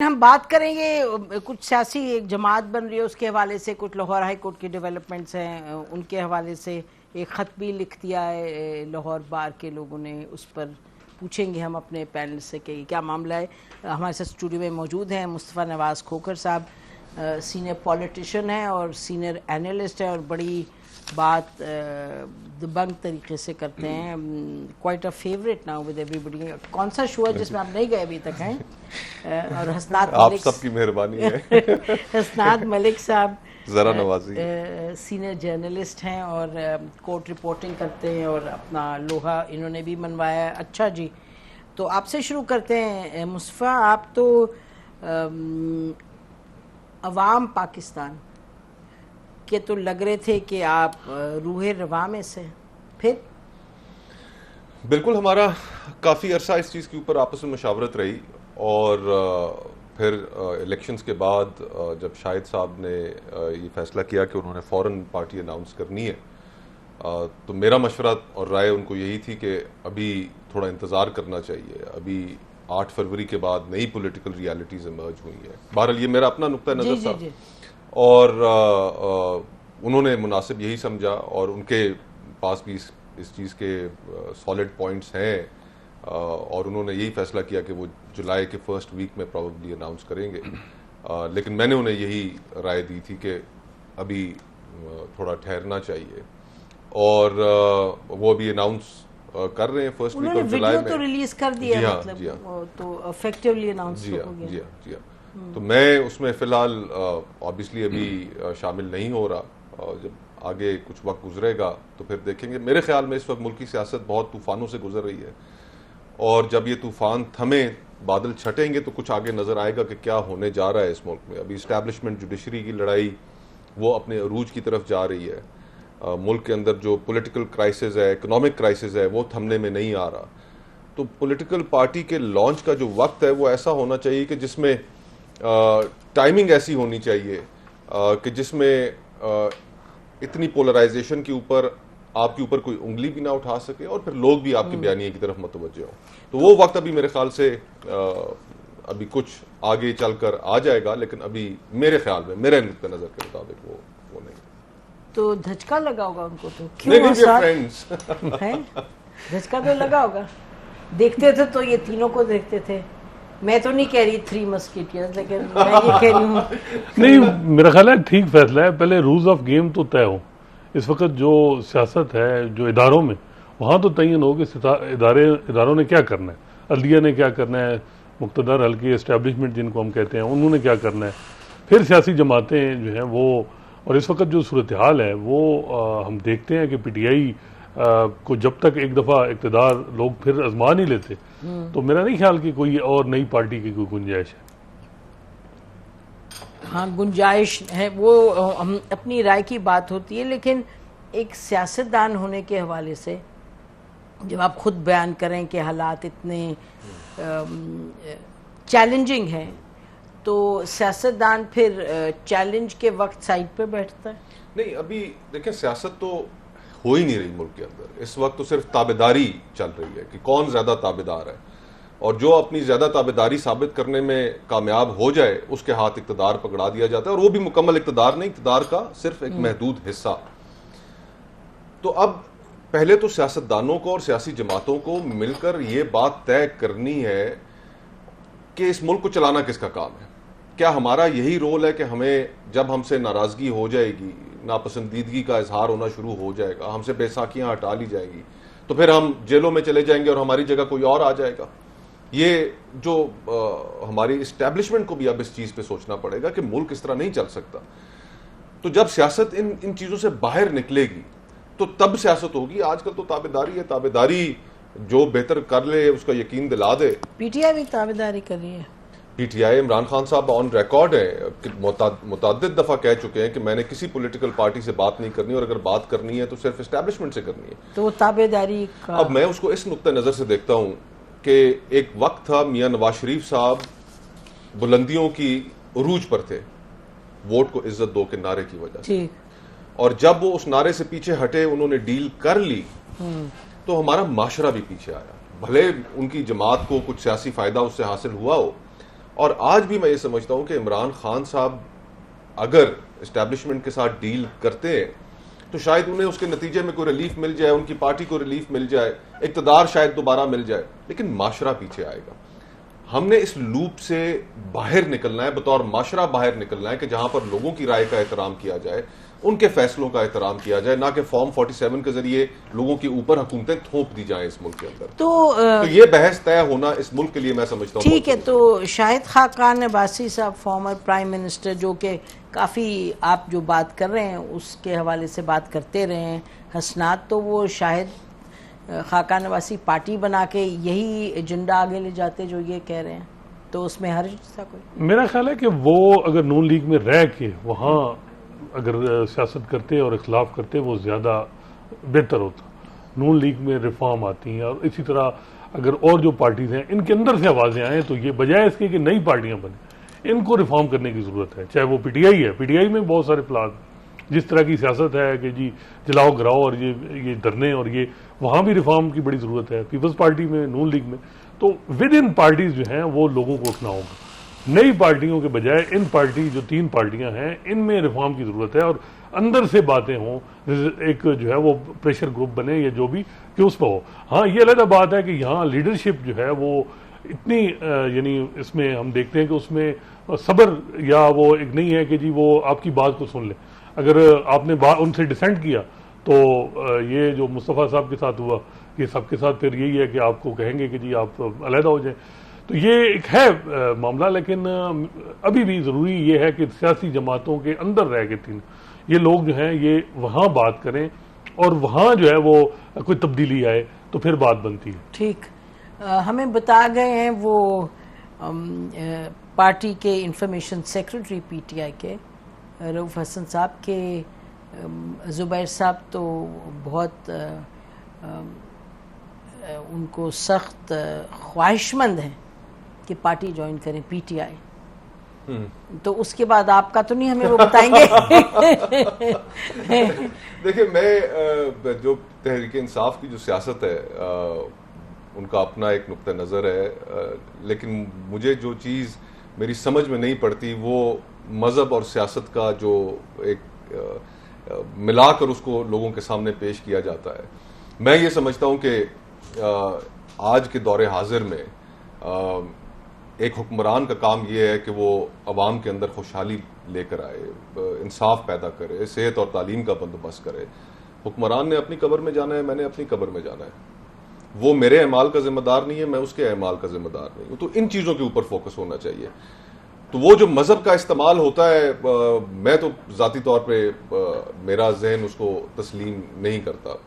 हम बात करेंगे कुछ सियासी एक जमात बन रही है उसके हवाले से, कुछ लाहौर हाई कोर्ट के डेवलपमेंट्स हैं उनके हवाले से। एक ख़त भी लिख दिया है लाहौर बार के लोगों ने, उस पर पूछेंगे हम अपने पैनल से कि क्या मामला है। हमारे साथ स्टूडियो में मौजूद हैं मुस्तफ़ा नवाज़ खोखर साहब, सीनियर पॉलिटिशियन हैं और सीनियर एनालिस्ट हैं और बड़ी बात दबंग तरीके से करते हैं। Quite a favourite now with everybody. कौन सा शो है जिसमें आप नहीं गए अभी तक हैं? और हसनात आप मलिक, सबकी मेहरबानी है। हसनात मलिक साहब जरा नवाजी सीनियर जर्नलिस्ट हैं और कोर्ट रिपोर्टिंग करते हैं और अपना लोहा इन्होंने भी मनवाया है। अच्छा जी, तो आपसे शुरू करते हैं मुस्तफ़ा। आप तो अवाम पाकिस्तान के तो लग रहे थे कि आप रूहे रवा में से, फिर बिल्कुल हमारा काफ़ी अरसा इस चीज़ के ऊपर आपस में मशावरत रही और फिर इलेक्शंस के बाद जब शाहिद साहब ने ये फैसला किया कि उन्होंने फ़ौरन पार्टी अनाउंस करनी है, तो मेरा मशवरा और राय उनको यही थी कि अभी थोड़ा इंतज़ार करना चाहिए। अभी 8 फरवरी के बाद नई पॉलिटिकल रियलिटीज़ इमर्ज हुई है। बहरहाल ये मेरा अपना नुक्ता नज़र था और उन्होंने मुनासिब यही समझा और उनके पास भी इस चीज़ के सॉलिड पॉइंट्स हैं और उन्होंने यही फैसला किया कि वो जुलाई के फर्स्ट वीक में प्रॉबेबली अनाउंस करेंगे। लेकिन मैंने उन्हें यही राय दी थी कि अभी थोड़ा ठहरना चाहिए और वो अभी अनाउंस कर रहे हैं फर्स्ट वीक ऑफ जुलाई में। तो रिलीज कर दिया, मतलब जी हाँ, तो इफेक्टिवली अनाउंस जी हो हाँ, गया। जी हाँ, जी हाँ। तो मैं उसमें फिलहाल ऑब्वियसली अभी शामिल नहीं हो रहा। जब आगे कुछ वक्त गुजरेगा तो फिर देखेंगे। मेरे ख्याल में इस वक्त मुल्क की सियासत बहुत तूफानों से गुजर रही है और जब ये तूफान थमे, बादल छटेंगे तो कुछ आगे नजर आएगा कि क्या होने जा रहा है इस मुल्क में। अभी इस्टेब्लिशमेंट जुडिशरी की लड़ाई वो अपने अरूज की तरफ जा रही है। मुल्क के अंदर जो पॉलिटिकल क्राइसिस है, इकोनॉमिक क्राइसिस है, वो थमने में नहीं आ रहा। तो पॉलिटिकल पार्टी के लॉन्च का जो वक्त है वो ऐसा होना चाहिए कि जिसमें टाइमिंग ऐसी होनी चाहिए कि जिसमें इतनी पोलराइजेशन के ऊपर आपके ऊपर कोई उंगली भी ना उठा सके और फिर लोग भी आपके बयानिए की तरफ मुतवज्जे हों। तो वो वक्त अभी मेरे ख्याल से अभी कुछ आगे चलकर आ जाएगा, लेकिन अभी मेरे ख्याल में, मेरे नुक्ते नजर के मुताबिक वो नहीं। तो धचका लगा होगा उनको, तो क्यों फ्रेंड्स है धचका तो लगा होगा। देखते थे तो ये तीनों को देखते थे। मैं तो नहीं कह रही 3 मस्किटियर्स, लेकिन मैं ये कह रही हूँ नहीं, मेरा ख्याल है ठीक फैसला है। पहले रूल्स ऑफ गेम तो तय हो। इस वक्त जो सियासत है जो इदारों में, वहाँ तो तयन हो कि इदारों ने क्या करना है, अदलिया ने क्या करना है, मुक़्तदर हल्की एस्टेब्लिशमेंट जिनको हम कहते हैं उन्होंने क्या करना है, फिर सियासी जमातें जो हैं वो। और इस वक्त जो सूरत हाल है वो हम देखते हैं कि PTI को जब तक एक दफ़ा इक़्तिदार लोग फिर आजमा नहीं लेते, तो मेरा नहीं ख्याल कि कोई और नई पार्टी की कोई गुंजाइश है। हाँ, गुंजाइश है, वो हम अपनी राय की बात होती है। लेकिन एक सियासतदान होने के हवाले से जब आप खुद बयान करें कि हालात इतने चैलेंजिंग हैं, तो सियासतदान फिर चैलेंज के वक्त साइड पे बैठता है। नहीं, अभी देखें, सियासत तो हो ही नहीं रही मुल्क के अंदर। इस वक्त तो सिर्फ ताबेदारी चल रही है कि कौन ज्यादा ताबेदार है और जो अपनी ज्यादा ताबेदारी साबित करने में कामयाब हो जाए उसके हाथ इक़्तिदार पकड़ा दिया जाता है, और वो भी मुकम्मल इक़्तिदार नहीं, इक़्तिदार का सिर्फ एक महदूद हिस्सा। तो अब पहले तो सियासतदानों को और सियासी जमातों को मिलकर ये बात तय करनी है कि इस मुल्क को चलाना किसका काम है। क्या हमारा यही रोल है कि हमें जब हमसे नाराजगी हो जाएगी, नापसंदीदगी का इजहार होना शुरू हो जाएगा, हमसे बैसाखियां हटा ली जाएंगी, तो फिर हम जेलों में चले जाएंगे और हमारी जगह कोई और आ जाएगा? ये जो हमारी इस्टेब्लिशमेंट को भी अब इस चीज पे सोचना पड़ेगा कि मुल्क इस तरह नहीं चल सकता। तो जब सियासत इन चीजों से बाहर निकलेगी तो तब सियासत होगी। आजकल तो ताबेदारी है, ताबेदारी जो बेहतर कर ले उसका यकीन दिला दे। PTI भी ताबेदारी कर रही है। PTI, इमरान खान साहब ऑन रिकॉर्ड है कि मुतअद्दिद दफा कह चुके हैं कि मैंने किसी पॉलिटिकल पार्टी से बात नहीं करनी और अगर बात करनी है तो सिर्फ इस्टेब्लिशमेंट से करनी है। तो ताबेदारी का अब मैं उसको इस नुक्ते नजर से देखता हूं कि एक वक्त था मियां नवाज शरीफ साहब बुलंदियों की उरूज पर थे, वोट को इज्जत दो के नारे की वजह से, और जब वो उस नारे से पीछे हटे, उन्होंने डील कर ली, तो हमारा माशरा भी पीछे आया। भले उनकी जमात को कुछ सियासी फायदा उससे हासिल हुआ हो और आज भी मैं ये समझता हूं कि इमरान खान साहब अगर इस्टेब्लिशमेंट के साथ डील करते हैं तो शायद उन्हें उसके नतीजे में कोई रिलीफ मिल जाए, उनकी पार्टी को रिलीफ मिल जाए, इक़्तिदार शायद दोबारा मिल जाए, लेकिन माशरा पीछे आएगा। हमने इस लूप से बाहर निकलना है, बतौर माशरा बाहर निकलना है कि जहां पर लोगों की राय का एहतराम किया जाए, उनके फैसलों का एहतराम किया जाए, ना कि फॉर्म 47 के जरिए लोगों के ऊपर हुकूमतें थोप दी जाएं इस मुल्क के अंदर। तो ये बहस तय होना इस मुल्क के लिए मैं समझता हूँ ठीक है। तो शाहिद खाकान अब्बासी साहब, फॉर्मर प्राइम मिनिस्टर, जो कि काफ़ी आप जो बात कर रहे हैं उसके हवाले से बात करते रहे हैं हसनात, तो वो शाहिद खाकान अब्बासी पार्टी बना के यही एजेंडा आगे ले जाते जो ये कह रहे हैं, तो उसमें हर्ज था कोई? मेरा ख्याल है कि वो अगर नून लीग में रह के वहाँ अगर सियासत करते और इख्लाफ करते वो ज़्यादा बेहतर होता। नून लीग में रिफॉर्म आती हैं, और इसी तरह अगर और जो पार्टीज हैं इनके अंदर से आवाज़ें आएँ, तो ये बजाय इसके कि नई पार्टियां बने, इनको रिफॉर्म करने की ज़रूरत है। चाहे वो पीटीआई है, पीटीआई में बहुत सारे प्लान, जिस तरह की सियासत है कि जी जलाओ गिराओ और ये धरने, और ये वहाँ भी रिफॉर्म की बड़ी ज़रूरत है। पीपल्स पार्टी में, नून लीग में, तो विद इन पार्टीज जो हैं वो लोगों को उठना होगा। नई पार्टियों के बजाय इन पार्टी जो 3 पार्टियां हैं इनमें रिफॉर्म की जरूरत है, और अंदर से बातें हों, एक जो है वो प्रेशर ग्रुप बने या जो भी कि उस पर हो। हाँ, ये अलग बात है कि यहाँ लीडरशिप जो है वो इतनी यानी इसमें हम देखते हैं कि उसमें सब्र या वो एक नहीं है कि जी वो आपकी बात को सुन ले। अगर आपने उनसे डिसेंट किया तो ये जो मुस्तफ़ा साहब के साथ हुआ, ये सबके साथ फिर यही है कि आपको कहेंगे कि जी आप अलहदा हो जाए। तो ये एक है मामला, लेकिन अभी भी ज़रूरी ये है कि सियासी जमातों के अंदर रह के 3 ये लोग जो हैं ये वहाँ बात करें, और वहाँ जो है वो कोई तब्दीली आए तो फिर बात बनती है। ठीक, हमें बता गए हैं वो पार्टी के इंफॉर्मेशन सेक्रेटरी पीटीआई के रऊफ हसन साहब के ज़ुबैर साहब तो बहुत उनको सख्त ख्वाहिशमंद हैं कि पार्टी ज्वाइन करें पीटीआई, तो उसके बाद आपका तो नहीं हमें वो बताएंगे? देखिए, मैं जो तहरीक इंसाफ की जो सियासत है उनका अपना एक नुक्ता नज़र है, लेकिन मुझे जो चीज़ मेरी समझ में नहीं पड़ती वो मज़हब और सियासत का जो एक मिलाकर उसको लोगों के सामने पेश किया जाता है। मैं ये समझता हूँ कि आज के दौरे हाजिर में एक हुक्मरान का काम यह है कि वो अवाम के अंदर खुशहाली लेकर आए, इंसाफ पैदा करे, सेहत और तालीम का बंदोबस्त करे। हुक्मरान ने अपनी कब्र में जाना है, मैंने अपनी कब्र में जाना है। वो मेरे अमाल का जिम्मेदार नहीं है, मैं उसके अमाल का जिम्मेदार नहीं हूं। तो इन चीज़ों के ऊपर फोकस होना चाहिए। तो वो जो मज़हब का इस्तेमाल होता है, मैं तो ज़ाती तौर पे मेरा जहन उसको तस्लीम नहीं करता।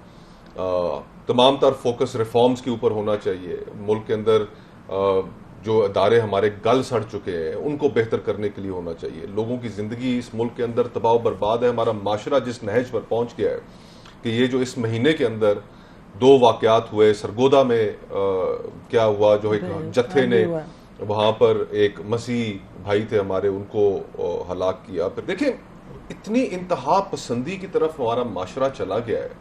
तमाम तर फोकस रिफॉर्म्स के ऊपर होना चाहिए। मुल्क के अंदर जो अदारे हमारे गल सड़ चुके हैं उनको बेहतर करने के लिए होना चाहिए। लोगों की ज़िंदगी इस मुल्क के अंदर तबाह बर्बाद है। हमारा माशरा जिस नहज पर पहुंच गया है कि ये जो इस महीने के अंदर 2 वाक़यात हुए, सरगोदा में क्या हुआ, जो एक जत्थे ने वहां पर एक मसीह भाई थे हमारे, उनको हलाक किया। फिर देखिए, इतनी इंतहा पसंदी की तरफ हमारा माशरा चला गया है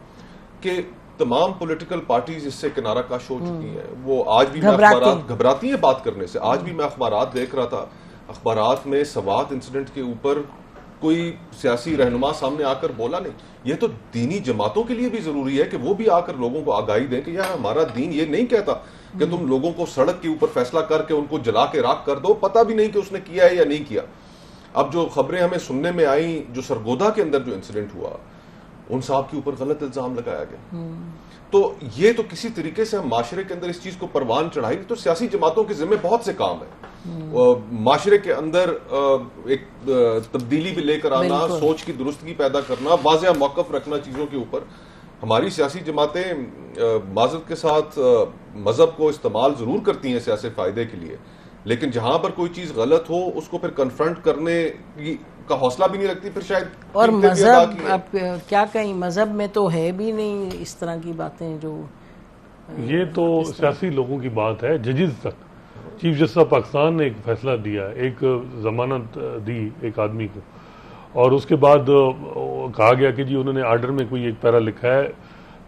कि तमाम पॉलिटिकल पार्टीज इससे किनारा कश हो चुकी हैं। वो आज भी घबराती हैं बात करने से। आज भी मैं अखबारात देख रहा था, अखबारात में सवात इंसिडेंट के ऊपर कोई सियासी रहनुमा सामने आकर बोला नहीं। ये तो दीनी जमातों के लिए भी जरूरी है कि वो भी आकर लोगों को आगाही दें कि यार हमारा दीन ये नहीं कहता कि तुम लोगों को सड़क के ऊपर फैसला करके उनको जला के राख कर दो, पता भी नहीं कि उसने किया है या नहीं किया। अब जो खबरें हमें सुनने में आई, जो सरगोदा के अंदर जो इंसिडेंट हुआ, उन साहब के ऊपर गलत इल्जाम लगाया गया। तो ये तो किसी तरीके से हम माशरे के अंदर इस चीज को परवान चढ़ाएंगे। तो सियासी जमातों के जिम्मे बहुत से काम है। माशरे के अंदर एक तब्दीली भी लेकर आना, सोच की दुरुस्तगी पैदा करना, वाज़ेह मौक़िफ़ रखना चीजों के ऊपर। हमारी सियासी जमातें माज़रत के साथ मजहब को इस्तेमाल जरूर करती हैं सियासी फायदे के लिए, लेकिन जहां पर कोई चीज गलत हो उसको फिर कन्फ्रंट करने का हौसला भी नहीं रखती। फिर शायद और मजहब, अब क्या कहीं, मजहब में तो है भी नहीं इस तरह की बातें जो ये तो सियासी लोगों की बात है। जजेस तक, चीफ जस्टिस ऑफ पाकिस्तान ने एक फैसला दिया, एक जमानत दी एक आदमी को, और उसके बाद कहा गया कि जी उन्होंने आर्डर में कोई एक पैरा लिखा है।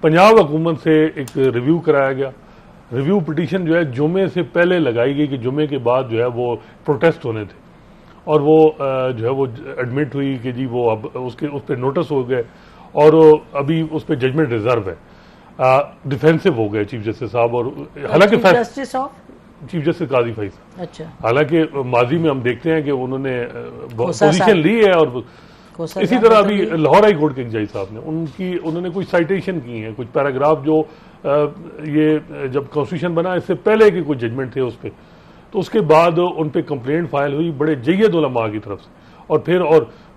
पंजाब हुकूमत से एक रिव्यू कराया गया, रिव्यू पिटीशन जो है जुमे से पहले लगाई गई कि जुमे के बाद जो है वो प्रोटेस्ट होने थे, और वो जो है वो एडमिट हुई कि जी वो अब उसके उस पर नोटिस हो गए और अभी उस पर जजमेंट रिजर्व है, डिफेंसिव हो गए चीफ जस्टिस साहब। और हालांकि चीफ जस्टिस काजी फैसल, अच्छा, हालांकि माजी में हम देखते हैं कि उन्होंने पोजीशन ली है, और इसी तरह अभी लाहौर हाई कोर्ट के एक जज साहब ने उन्होंने कुछ साइटेशन की हैं, कुछ पैराग्राफ जो ये जब कॉन्स्टिट्यूशन बना इससे पहले के कुछ जजमेंट थे उस पर, तो उसके बाद उन पर कंप्लेंट फाइल हुई बड़े जय्यद उलमा की तरफ से, और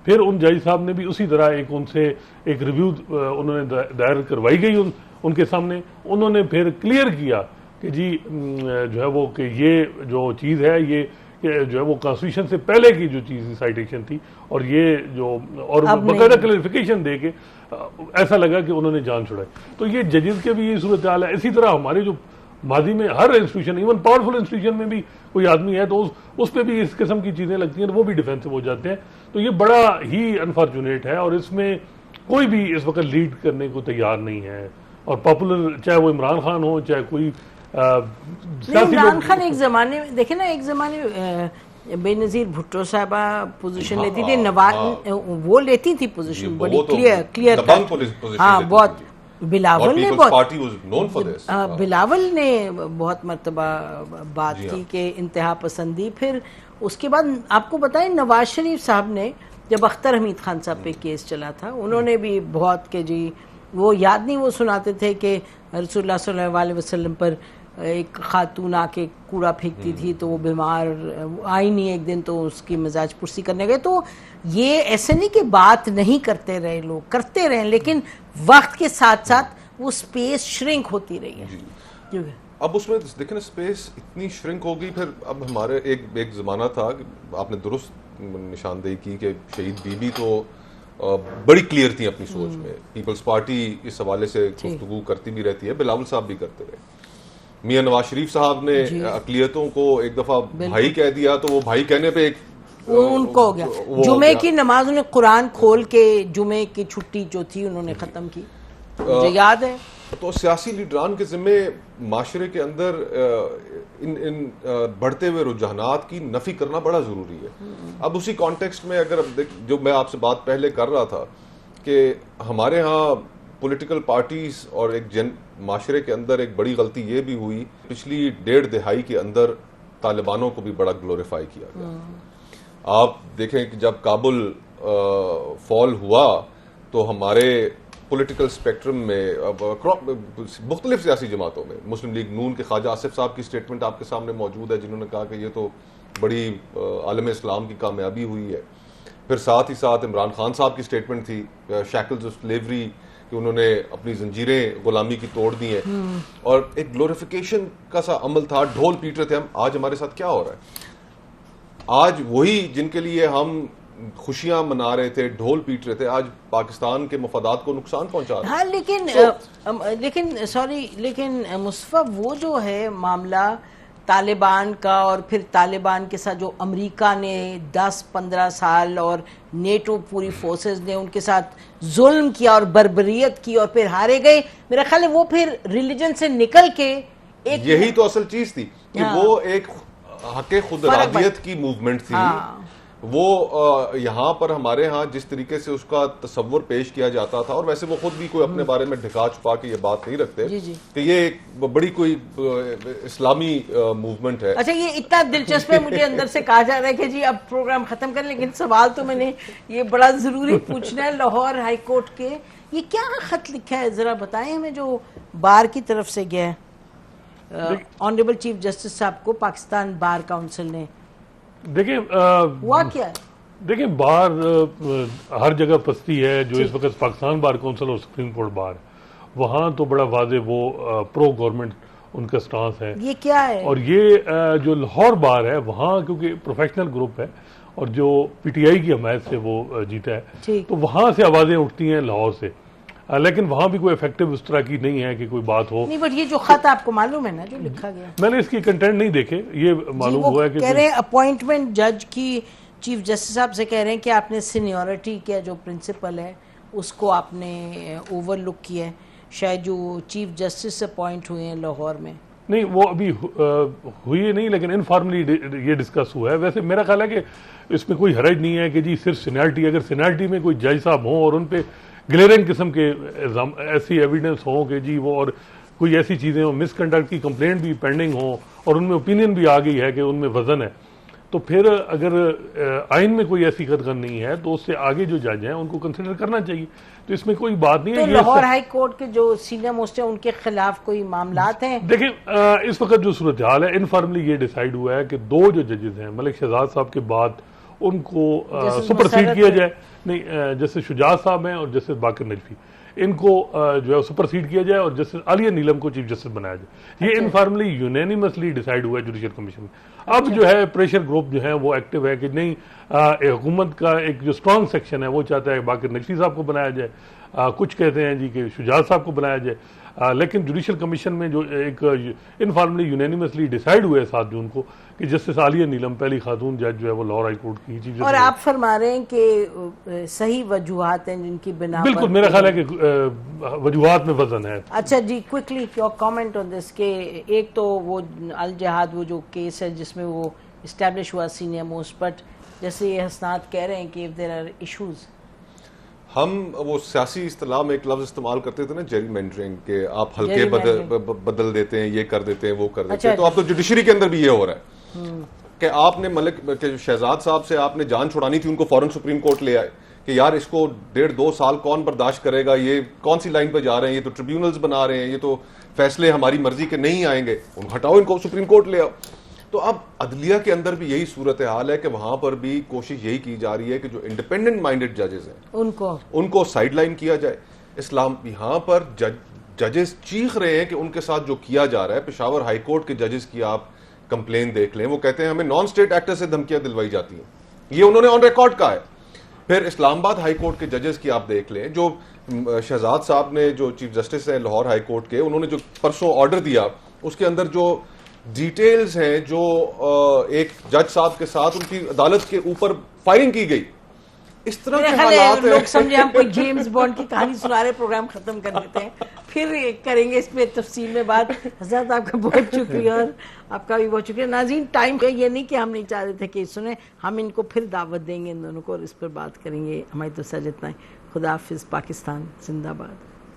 फिर उन जज साहब ने भी उसी तरह एक उनसे एक रिव्यू उन्होंने दायर करवाई गई उनके सामने। उन्होंने फिर क्लियर किया कि जी जो है वो कि ये जो चीज़ है ये जो है वो कॉन्स्टिट्यूशन से पहले की जो चीज़ साइटेशन थी, और ये जो और बाकायदा क्लैरिफिकेशन दे के ऐसा लगा कि उन्होंने जान छुड़ाई। तो ये जजेस के भी ये सूरत हाल है। इसी तरह हमारे जो माजी में हर इंस्टीट्यूशन, इवन पावरफुल इंस्टीट्यूशन में भी कोई आदमी है तो उस पर भी इस किस्म की चीज़ें लगती हैं, तो वो भी डिफेंसिव हो जाते हैं। तो ये बड़ा ही अनफॉर्चुनेट है, और इसमें कोई भी इस वक्त लीड करने को तैयार नहीं है। और पॉपुलर, चाहे वो इमरान खान हो, चाहे कोई इमरान खान एक जमाने में देखे ना, एक जमाने में बेनजीर भुट्टो साहबा पोजीशन लेती थी, नवाज वो लेती थी पोजीशन बड़ी क्लियर, हाँ बहुत। बिलावल ने बहुत मर्तबा बात की कि इंतहा पसंदी। फिर उसके बाद आपको बताएं नवाज शरीफ साहब ने, जब अख्तर हमीद खान साहब पे केस चला था, उन्होंने भी बहुत के जी वो याद नहीं, वो सुनाते थे कि रसूलुल्लाह सल्लल्लाहु अलैहि वसल्लम पर एक खातून आके कूड़ा फेंकती थी तो वो बीमार आई नहीं एक दिन, तो उसकी मिजाज पुरसी करने गए। तो ये ऐसे नहीं कि बात नहीं करते रहे, लोग करते रहे, लेकिन वक्त के साथ साथ वो स्पेस श्रिंक होती रही है। अब उसमें देखें ना, स्पेस इतनी श्रिंक हो गई। फिर अब हमारे एक ज़माना था कि आपने दुरुस्त निशानदेही की कि शहीद बीबी तो बड़ी क्लियर थी अपनी सोच में। पीपल्स पार्टी इस हवाले से गुफ्तगू करती भी रहती है, बिलावल साहब भी करते रहे। मियां नवाज शरीफ साहब ने अकलियतों को एक दफा भाई कह दिया, तो वो भाई कहने पे एक उनको हो गया। जुमे की नमाज उन्हें कुरान खोल के जुमे की छुट्टी जो थी उन्होंने खत्म की, मुझे याद है। तो सियासी लीडरान के जिम्मे माशरे के अंदर इन बढ़ते हुए रुझानात की नफी करना बड़ा जरूरी है। अब उसी कॉन्टेक्स्ट में अगर जो मैं आपसे बात पहले कर रहा था कि हमारे यहाँ पॉलिटिकल पार्टीज और एक माशरे के अंदर एक बड़ी गलती ये भी हुई, पिछली 1.5 दहाई के अंदर तालिबानों को भी बड़ा ग्लोरीफाई किया गया। आप देखें कि जब काबुल फॉल हुआ तो हमारे पॉलिटिकल स्पेक्ट्रम में मुख्तलिफ सियासी जमातों में मुस्लिम लीग नून के ख्वाजा आसिफ साहब की स्टेटमेंट आपके सामने मौजूद है, जिन्होंने कहा कि ये तो बड़ी आलम इस्लाम की कामयाबी हुई है। फिर साथ ही साथ इमरान खान साहब की स्टेटमेंट थी, शैकल्स ऑफ स्लेवरी, कि उन्होंने अपनी जंजीरें गुलामी की तोड़ दी हैं, और एक ग्लोरिफिकेशन का सा अमल था, ढोल पीट रहे थे हम। आज हमारे साथ क्या हो रहा है? आज वही जिनके लिए हम खुशियां मना रहे थे, ढोल पीट रहे थे, आज पाकिस्तान के मफादात को नुकसान पहुंचा रहे हैं। हाँ, लेकिन मुस्तफा वो जो है मामला तालिबान का, और फिर तालिबान के साथ जो अमेरिका ने 10-15 साल और नेटो पूरी फोर्सेस ने उनके साथ जुल्म किया और बर्बरियत की और फिर हारे गए, मेरा ख्याल है वो फिर रिलीजन से निकल के एक यही तो असल चीज थी कि वो एक हक़े खुदरादियत की मूवमेंट थी। वो यहाँ पर हमारे यहाँ जिस तरीके से उसका तस्वुर पेश किया जाता था, और वैसे वो खुद भी कोई अपने बारे में ढका छुपा के ये बात नहीं रखते कि ये एक बड़ी कोई इस्लामी मूवमेंट है। अच्छा, ये इतना दिलचस्प है, मुझे अंदर से कहा जा रहा है कि जी अब प्रोग्राम खत्म करें, लेकिन सवाल तो मैंने ये बड़ा जरूरी पूछना है। लाहौर हाई कोर्ट के ये क्या खत लिखा है, जरा बताएं हमें, जो बार की तरफ से गया है ऑनरेबल चीफ जस्टिस साहब को पाकिस्तान बार काउंसिल ने। देखिए हुआ क्या है? देखिए, बार हर जगह पस्ती है। जो इस वक्त पाकिस्तान बार काउंसिल और सुप्रीम कोर्ट बार, वहाँ तो बड़ा वाजे वो प्रो गवर्नमेंट उनका स्टांस है। ये क्या है? और ये जो लाहौर बार है, वहाँ क्योंकि प्रोफेशनल ग्रुप है और जो पीटीआई की हमायत से वो जीता है, तो वहाँ से आवाजें उठती हैं लाहौर से, लेकिन वहां भी कोई इफेक्टिव उस तरह की नहीं है कि कोई बात हो। नहीं, बट ये जो खत आपको मालूम है ना जो लिखा गया, मैंने इसकी कंटेंट नहीं देखे, ये मालूम हुआ है कि कह रहे हैं अपॉइंटमेंट जज की चीफ जस्टिस साहब से कह रहे हैं कि आपने सीनियरिटी का जो प्रिंसिपल है उसको आपने ओवरलुक किया है। शायद जो चीफ जस्टिस अपॉइंट हुए हैं लाहौर में, नहीं, वो अभी हुई नहीं, लेकिन इनफॉर्मली ये डिस्कस हुआ है। वैसे मेरा ख्याल है कि इसमें कोई हरज नहीं है कि जी सिर्फ सीनियरिटी, अगर सीनियरिटी में कोई जज साहब हों और उन पे ग्लेरिंग किस्म के ऐसी एविडेंस हो कि जी वो, और कोई ऐसी चीज़ें हो, मिसकंडक्ट की कंप्लेंट भी पेंडिंग हो और उनमें ओपिनियन भी आ गई है कि उनमें वजन है, तो फिर अगर आइन में कोई ऐसी कदगन नहीं है तो उससे आगे जो जज हैं उनको कंसिडर करना चाहिए। तो इसमें कोई बात नहीं तो है। लाहौर हाई कोर्ट के जो सीनियर मोस्ट है उनके खिलाफ कोई मामलात हैं? देखिए, इस वक्त जो सूरत हाल है, इनफॉर्मली ये डिसाइड हुआ है कि दो जो जजेस हैं मलिक शहजाद साहब के बाद उनको सुपरसीड किया जाए। नहीं, जैसे शुजात साहब हैं और जैसे बाकर नजफी, इनको जो है सुपरसीड किया जाए और जस्टिस आलिया नीलम को चीफ जस्टिस बनाया जाए। ये इनफॉर्मली यूनैनिमसली डिसाइड हुआ है जुडिशियल कमीशन में। अब जो है प्रेशर ग्रुप जो है वो एक्टिव है कि नहीं, हुकूमत का एक जो स्ट्रॉन्ग सेक्शन है वो चाहता है बाकर नकवी साहब को बनाया जाए, कुछ कहते हैं जी कि शुजात साहब को बनाया जाए, लेकिन जुडिशियल कमीशन में जो एक इनफॉर्मली यूनैनिमसली डिसाइड हुआ है 7 जून को कि जस्टिस आलिया नीलम पहली खातून जज जो है वो लाहौर हाई कोर्ट की चीफ जस्टिस। और आप फरमा रहे हैं कि सही वजूहात हैं जिनकी बिना बिल्कुल, मेरा ख्याल है कि वजूहात में वजन है। अच्छा जी, quickly your comment on this के एक तो वो अल जहाद वो जो केस है जिसमें वो इस्टेब्लिश हुआ सीनियर मोस्ट, बट जैसे ये हसनात कह रहे हैं कि इफ देयर आर इश्यूज, हम वो सियासी इस्तेलाह में एक लफ्ज इस्तेमाल करते थे ना, जेरीमेंडरिंग, के आप हल्के बदल देते हैं, ये कर देते हैं, वो कर देते हैं। तो आप तो जुडिशरी के अंदर भी ये हो रहा है कि आपने मलिक के शहजाद साहब से आपने जान छुड़ानी थी, उनको फौरन सुप्रीम कोर्ट ले आए कि यार इसको 1.5-2 साल कौन बर्दाश्त करेगा, ये कौन सी लाइन पर जा रहे हैं, ये तो ट्रिब्यूनल्स बना रहे हैं, ये तो फैसले हमारी मर्जी के नहीं आएंगे, उनको हटाओ, इनको सुप्रीम कोर्ट ले आओ। तो अब अदलिया के अंदर भी यही सूरत हाल है कि वहां पर भी कोशिश यही की जा रही है कि जो इंडिपेंडेंट माइंडेड जजेस हैं उनको साइडलाइन किया जाए। इस्लाम यहां पर जजेस चीख रहे हैं कि उनके साथ जो किया जा रहा है, पेशावर हाई कोर्ट के जजेस की आप कंप्लेन देख लें, वो कहते हैं हमें नॉन स्टेट एक्टर से धमकियां दिलवाई जाती हैं, ये उन्होंने ऑन रिकॉर्ड कहा है। फिर इस्लामाबाद हाई कोर्ट के जजेस की आप देख लें, जो शहजाद साहब ने, जो चीफ जस्टिस हैं लाहौर हाई कोर्ट के, उन्होंने जो परसों ऑर्डर दिया उसके अंदर जो डिटेल्स हैं, जो एक जज साहब के साथ उनकी अदालत के ऊपर फायरिंग की गई, इस तरह के हालात लोग समझे हम कोई जेम्स बॉन्ड की कहानी सुना रहे, प्रोग्राम खत्म कर देते हैं, फिर करेंगे इस पे तफसील में बात। हज़रत आपका बहुत शुक्रिया और आपका भी बहुत शुक्रिया। नाज़रीन, टाइम का ये नहीं कि हम नहीं चाह रहे थे कि सुने, हम इनको फिर दावत देंगे इन दोनों को और इस पर बात करेंगे। हमारी तो सज इतना है। खुदा हाफिज़, पाकिस्तान जिंदाबाद।